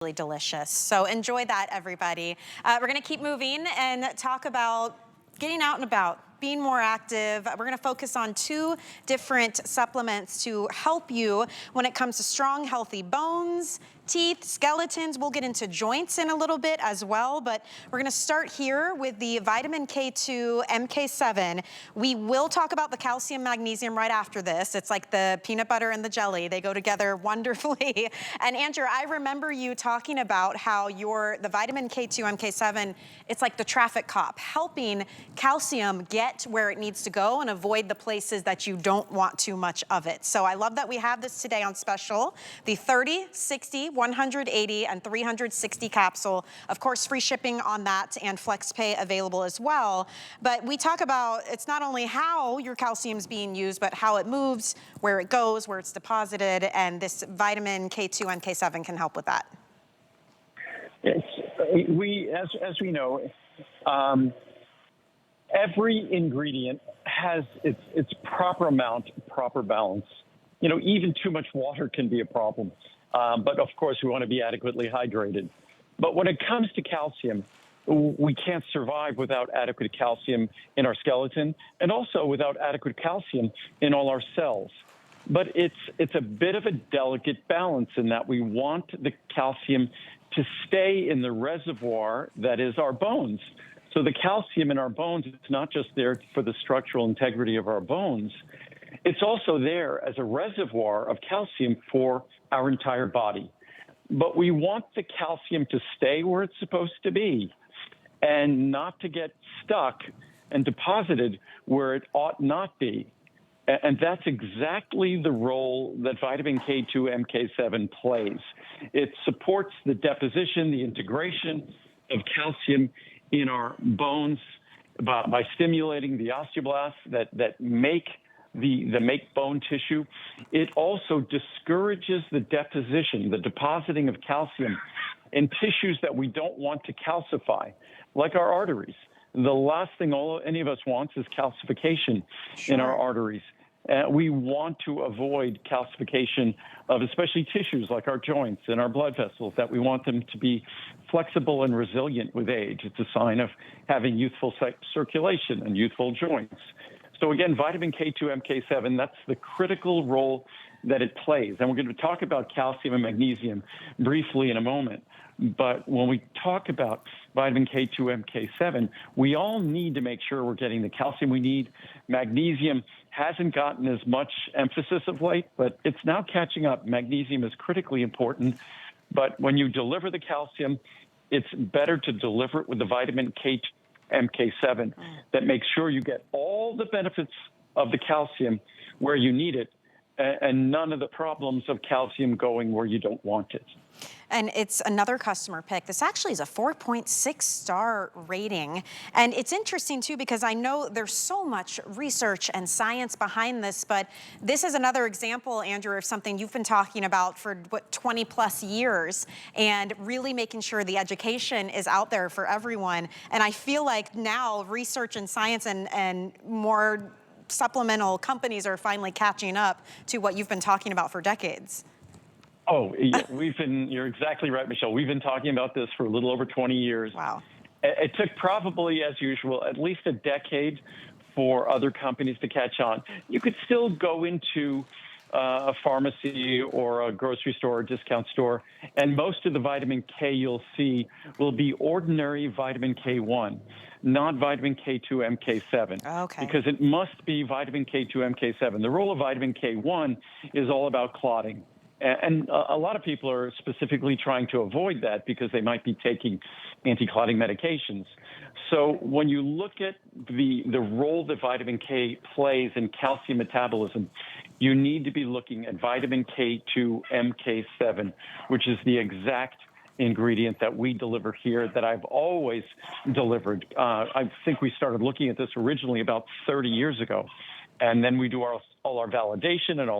really delicious. So enjoy that, everybody. We're going to keep moving and talk about getting out and about, being more active. We're going to focus on 2 different supplements to help you when it comes to strong, healthy bones, teeth, skeletons. We'll get into joints in a little bit as well, but we're going to start here with the Vitamin K2 MK7. We will talk about the calcium magnesium right after this. It's like the peanut butter and the jelly. They go together wonderfully. And Andrew, I remember you talking about how the Vitamin K2 MK7, it's like the traffic cop, helping calcium get where it needs to go and avoid the places that you don't want too much of it. So I love that we have this today on special, the 30, 60, 180, and 360 capsule. Of course, free shipping on that and flex pay available as well. But we talk about it's not only how your calcium's being used, but how it moves, where it goes, where it's deposited, and this Vitamin K2 MK7 can help with that. Yes, as we know, every ingredient has its proper amount, proper balance. You know, even too much water can be a problem. But of course, we want to be adequately hydrated. But when it comes to calcium, we can't survive without adequate calcium in our skeleton and also without adequate calcium in all our cells. But it's a bit of a delicate balance in that we want the calcium to stay in the reservoir that is our bones. So the calcium in our bones is not just there for the structural integrity of our bones. It's also there as a reservoir of calcium for our entire body. But we want the calcium to stay where it's supposed to be and not to get stuck and deposited where it ought not be. And that's exactly the role that vitamin K2 MK7 plays. It supports the deposition, the integration of calcium in our bones by stimulating the osteoblasts that make make bone tissue. It also discourages the deposition, the depositing of calcium in tissues that we don't want to calcify, like our arteries. The last thing any of us wants is calcification in our arteries. We want to avoid calcification of especially tissues like our joints and our blood vessels, that we want them to be flexible and resilient with age. It's a sign of having youthful circulation and youthful joints. So again, vitamin K2 MK7, that's the critical role that it plays. And we're going to talk about calcium and magnesium briefly in a moment. But when we talk about vitamin K2 MK7, we all need to make sure we're getting the calcium we need. Magnesium hasn't gotten as much emphasis of late, but it's now catching up. Magnesium is critically important. But when you deliver the calcium, it's better to deliver it with the vitamin K2 MK7 that makes sure you get all the benefits of the calcium where you need it and none of the problems of calcium going where you don't want it. And it's another customer pick. This actually is a 4.6 star rating. And it's interesting too, because I know there's so much research and science behind this, but this is another example, Andrew, of something you've been talking about for 20 plus years, and really making sure the education is out there for everyone. And I feel like now research and science and more supplemental companies are finally catching up to what you've been talking about for decades. Oh, yeah, you're exactly right, Michelle. We've been talking about this for a little over 20 years. Wow. It took probably, as usual, at least a decade for other companies to catch on. You could still go into a pharmacy or a grocery store or discount store, and most of the vitamin K you'll see will be ordinary vitamin K1, not vitamin K2 MK7. Okay. Because it must be vitamin K2 MK7. The role of vitamin K1 is all about clotting. And a lot of people are specifically trying to avoid that because they might be taking anti-clotting medications. So when you look at the role that vitamin K plays in calcium metabolism, you need to be looking at vitamin K2 MK7, which is the exact ingredient that we deliver here, that I've always delivered. I think we started looking at this originally about 30 years ago. And then we do all our validation and all